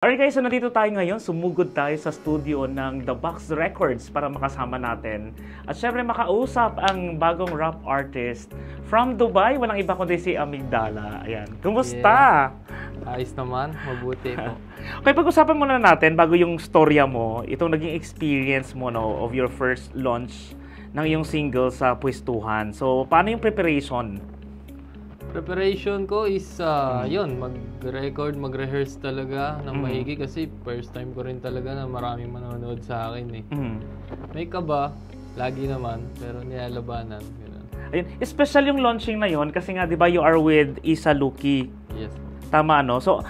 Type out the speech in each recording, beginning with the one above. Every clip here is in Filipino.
Alright guys, so nandito tayo ngayon, sumugod tayo sa studio ng The Box Records para makasama natin. At syempre makausap ang bagong rap artist from Dubai, walang iba kundi si Amygdala. Ayan, kumusta? Yeah. Ayos naman, mabuti po. Okay, pag-usapan muna natin bago yung storya mo, itong naging experience mo of your first launch ng iyong single sa Pwestuhan. So, paano yung preparation? Preparation ko is, yun, mag-record, mag-rehearse talaga ng maigi kasi first time ko rin talaga na maraming manonood sa akin eh. May kaba, lagi naman, pero nilalabanan. Ganun. Ayun, special yung launching na yon kasi nga, di ba, you are with Isa Luki. Yes. Tama, no? So,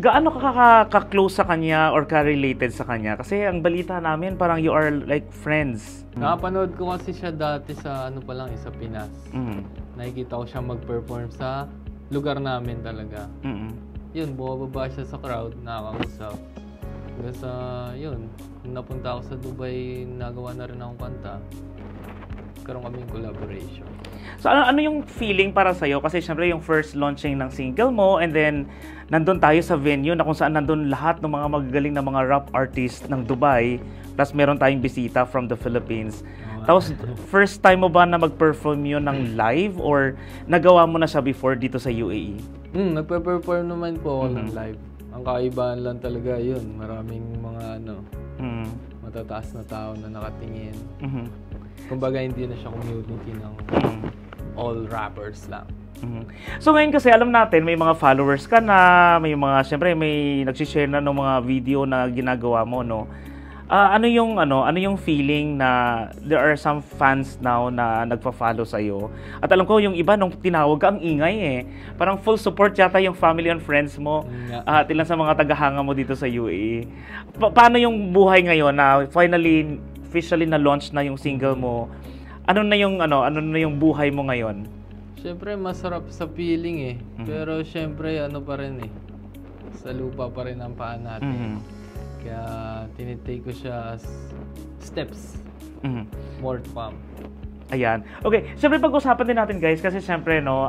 gaano ka-close sa kanya or ka-related sa kanya? Kasi ang balita namin, parang you are like friends. Nakapanood ko kasi siya dati sa, ano pa lang, sa Pinas. Nakikita ko siya mag-perform sa lugar namin talaga. Yun, bumababa siya sa crowd, nakakausap. Hanggang sa, yun, napunta ako sa Dubai, nagawa na rin akong kanta. Karoon kaming collaboration. So, ano yung feeling para sa'yo? Kasi syempre yung first launching ng single mo and then nandun tayo sa venue na kung saan nandun lahat ng mga magagaling na mga rap artists ng Dubai plus meron tayong bisita from the Philippines. Tapos, first time mo ba na mag-perform yun ng live or nagawa mo na siya before dito sa UAE? Nagpe-perform naman po ako ng live. Ang kaibahan lang talaga yun. Maraming mga matataas na tao na nakatingin. Kumbaga, hindi na siya community ng all rappers lang. So ngayon kasi alam natin, may mga followers ka na, may mga, syempre may nagsishare na ng mga video na ginagawa mo, no? Ano yung feeling na there are some fans now na nagpa-follow sa iyo? At alam ko yung iba nung tinawag ka ang ingay eh. Parang full support yata yung family and friends mo at ilan sa mga tagahanga mo dito sa UAE. Paano yung buhay ngayon na finally officially na launch na yung single mo? Ano na yung buhay mo ngayon? Siyempre masarap sa feeling eh. Pero siyempre ano pa rin eh. Sa lupa pa rin ang paa natin. Kaya tinitake ko siya as steps. More to come. Ayan. Okay, siyempre pag-usapan din natin guys kasi siyempre no,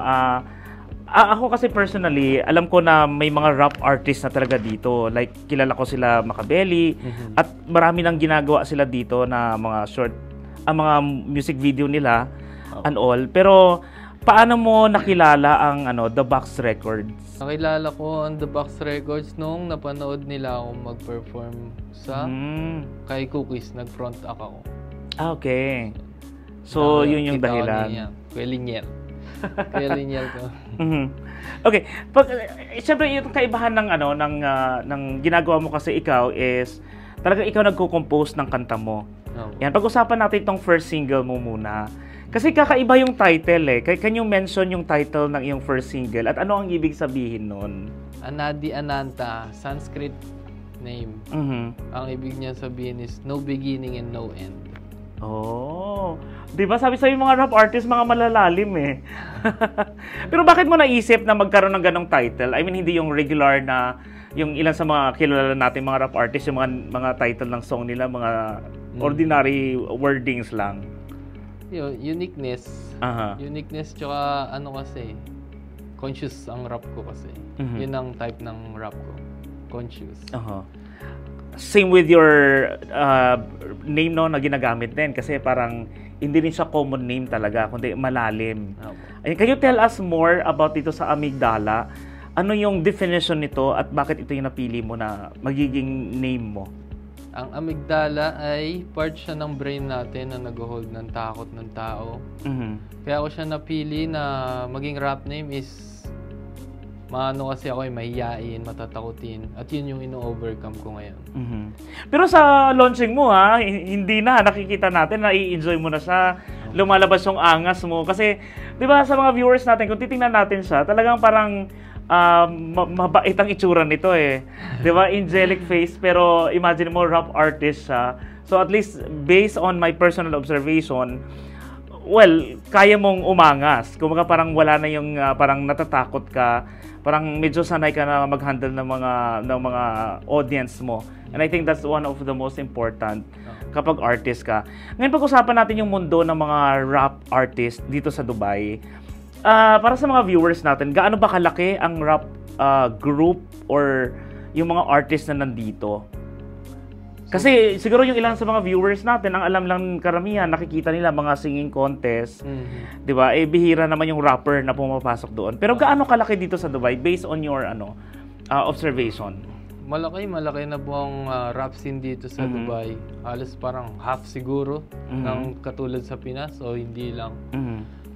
ako kasi personally, alam ko na may mga rap artists na talaga dito. Like kilala ko sila Makabeli at marami nang ginagawa sila dito na mga mga music video nila and all. Pero paano mo nakilala ang The Box Records? Nakilala ko ang The Box Records nung napanood nila akong mag-perform sa kay Cookies, nag-front act ako. Okay. So, yun yung dahilan. Kuya Liniel. Kuya Liniel ko. Okay. Siyempre, yung kaibahan ng ginagawa mo kasi ikaw is talaga ikaw nagko-compose ng kanta mo. Yan, pag-usapan natin itong first single mo muna. Kasi kakaiba yung title eh. Can you mention yung title ng iyong first single? At ano ang ibig sabihin nun? Anadi Ananta, Sanskrit name. Ang ibig niya sabihin is no beginning and no end. Oh. Diba sabi sa'yo mga rap artists, mga malalalim eh. Pero bakit mo naisip na magkaroon ng ganong title? I mean, hindi yung regular na, yung ilan sa mga kilala natin mga rap artists, yung mga title ng song nila, mga ordinary wordings lang. Uniqueness. Uniqueness tsaka kasi, conscious ang rap ko kasi. Yun ang type ng rap ko. Conscious. Same with your name no na ginagamit din kasi parang hindi rin siya common name talaga kundi malalim. Can you tell us more about dito sa Amygdala? Ano yung definition nito at bakit ito yung napili mo na magiging name mo? Ang amygdala ay part siya ng brain natin na nag-hold ng takot ng tao. Kaya ako siya napili na maging rap name is kasi ako ay mahiyain, matatakutin. At yun yung ino-overcome ko ngayon. Pero sa launching mo hindi na. Nakikita natin na i-enjoy mo na siya. Lumalabas yung angas mo. Kasi, di ba sa mga viewers natin, kung titingnan natin siya, talagang parang mabait ang itsura nito eh. 'Di ba? Angelic face pero imagine mo rap artist siya. So at least based on my personal observation, well, kaya mong umangas. Kumbaga parang wala na yung parang natatakot ka. Parang medyo sanay ka na mag-handle ng mga audience mo. And I think that's one of the most important kapag artist ka. Ngayon pag-usapan natin yung mundo ng mga rap artist dito sa Dubai. Para sa mga viewers natin, gaano ba kalaki ang rap group or yung mga artists na nandito. Kasi siguro yung ilan sa mga viewers natin, ang alam lang karamihan, nakikita nila mga singing contest, 'di ba? Bihira naman yung rapper na pumapasok doon. Pero gaano kalaki dito sa Dubai based on your observation? Malaki na po ang rap scene dito sa Dubai. Halos parang half siguro ng katulad sa Pinas o hindi lang.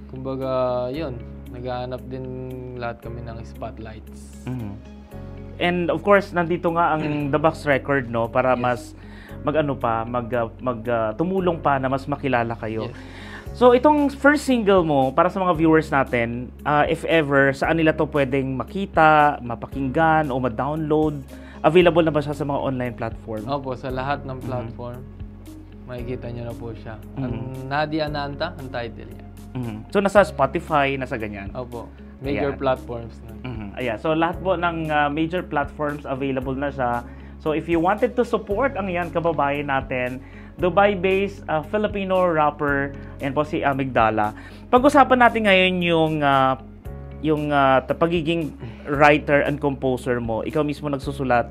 Kumbaga, yun, naghahanap din lahat kami ng spotlights. And of course, nandito nga ang The Box Record, no, para mas tumulong pa na mas makilala kayo. Yes. So, itong first single mo, para sa mga viewers natin, if ever, saan nila to pwedeng makita, mapakinggan, o ma-download? Available na ba siya sa mga online platform? Opo, sa lahat ng platform, makikita nyo na po siya. Ang Nadia Ananta, ang title niya. So, nasa Spotify, nasa ganyan? Opo, major platforms na. Ayan. So, lahat po ng major platforms available na siya. So, if you wanted to support ang yan kababayan natin, Dubai-based Filipino rapper, yan po si Amygdala. Pag-usapan natin ngayon yung pagiging writer and composer mo. Ikaw mismo nagsusulat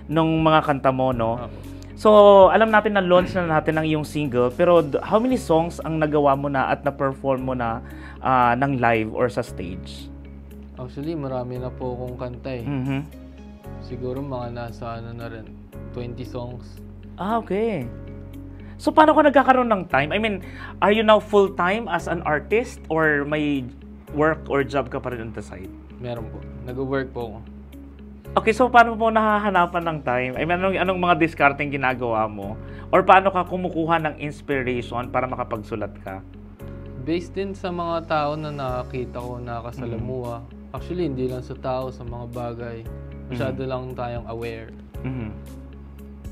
ng mga kanta mo, no? So, alam natin na launch na natin ang iyong single, pero how many songs ang nagawa mo na at na-perform mo na ng live or sa stage? Actually, marami na po akong kanta eh. Siguro mga nasa na rin, 20 songs. Okay. So, paano ka nagkakaroon ng time? I mean, are you now full-time as an artist or may work or job ka pa rin on the side? Meron po. Nag-work po ako. Okay, so paano mo nahahanapan ng time? I mean, anong mga discarding ginagawa mo? Or paano ka kumukuha ng inspiration para makapagsulat ka? Based din sa mga tao na nakakita ko, nakasalamuha. Actually, hindi lang sa tao, sa mga bagay. Masyado lang tayong aware.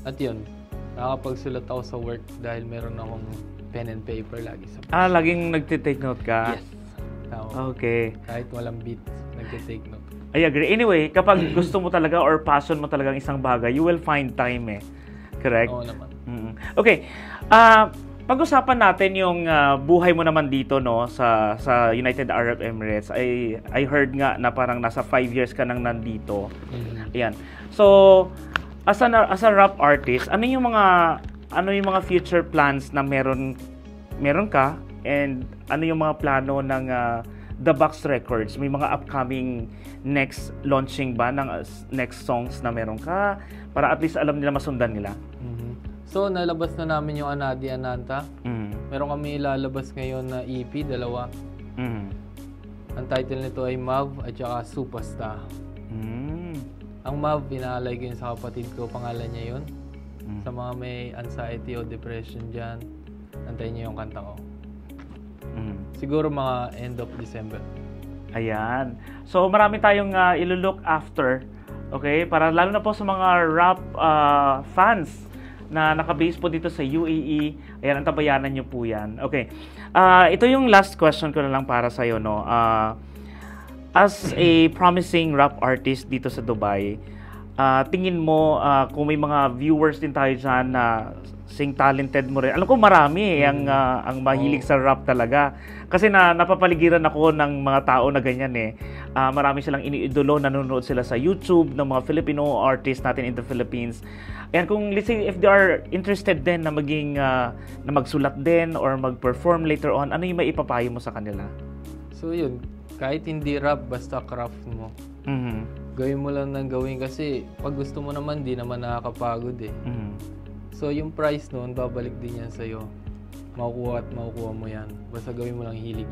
At yun, nakakapagsulat ako sa work dahil meron akong pen and paper lagi sa laging nagtitake note ka? Yes. Tama. Okay. Kahit walang beat, nagtitake note. I agree. Anyway, kapag gusto mo talaga or passion mo talaga isang bagay, you will find time eh. Correct? Oo naman. Okay. Pag-usapan natin yung buhay mo naman dito, no, sa United Arab Emirates. I heard nga na parang nasa 5 years ka nang nandito. Ayan. So, as a rap artist, ano yung mga future plans na meron ka, and ano yung mga plano ng The Box Records? May mga upcoming next launching ba ng next songs na meron ka para at least alam nila, masundan nila? So, nalabas na namin yung Nadia Ananta. Meron kami ilalabas ngayon na EP, 2. Ang title nito ay Mav at saka Superstar. Ang Mav, pinaalay ko yun sa kapatid ko, pangalan niya yun. Sa mga may anxiety o depression dyan, antayin niyo yung kanta ko. Siguro mga end of December. Ayan. So, marami tayong ilo-look after. Okay? Para lalo na po sa mga rap fans na nakabase po dito sa UAE. Ayan, ang tabayanan nyo po yan. Okay. Ito yung last question ko na lang para sa'yo, no? As a promising rap artist dito sa Dubai, tingin mo kung may mga viewers din tayo dyan na talented mo rin. Alam ko marami ang mahilig sa rap talaga. Kasi napapaligiran ako ng mga tao na ganyan eh. Marami silang iniidolo, nanonood sila sa YouTube ng mga Filipino artists natin in the Philippines. And kung let's say if they are interested din na na magsulat din or mag-perform later on, ano yung maipapayo mo sa kanila? So yun, kahit hindi rap, basta craft mo. Gawin mo lang ng gawin kasi pag gusto mo naman, di naman nakakapagod eh. So yung price noon, babalik din yan sa'yo. Makukuha mo yan. Basta gawin mo lang hilig.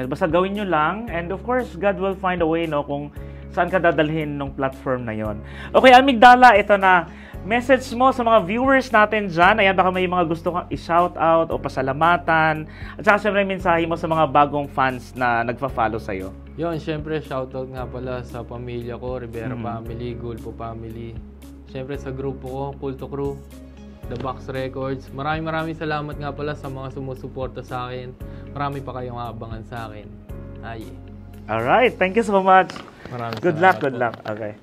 Basta gawin nyo lang. And of course, God will find a way, no, kung saan ka dadalhin ng platform na yon. Okay, Amygdala, ito na. Message mo sa mga viewers natin dyan. Ayan, baka may mga gusto kang i-shoutout o pasalamatan. At saka syempre, mensahe mo sa mga bagong fans na nagpa-follow sa'yo. Yun, syempre, shoutout nga pala sa pamilya ko, Rivera Family, Gulpo Family. Syempre sa grupo ko, Culto Crew, The Box Records. Maraming salamat nga pala sa mga sumusuporta sa akin. Marami pa kayong aabangan sa akin. Alright, thank you so much. Maraming good luck. Okay.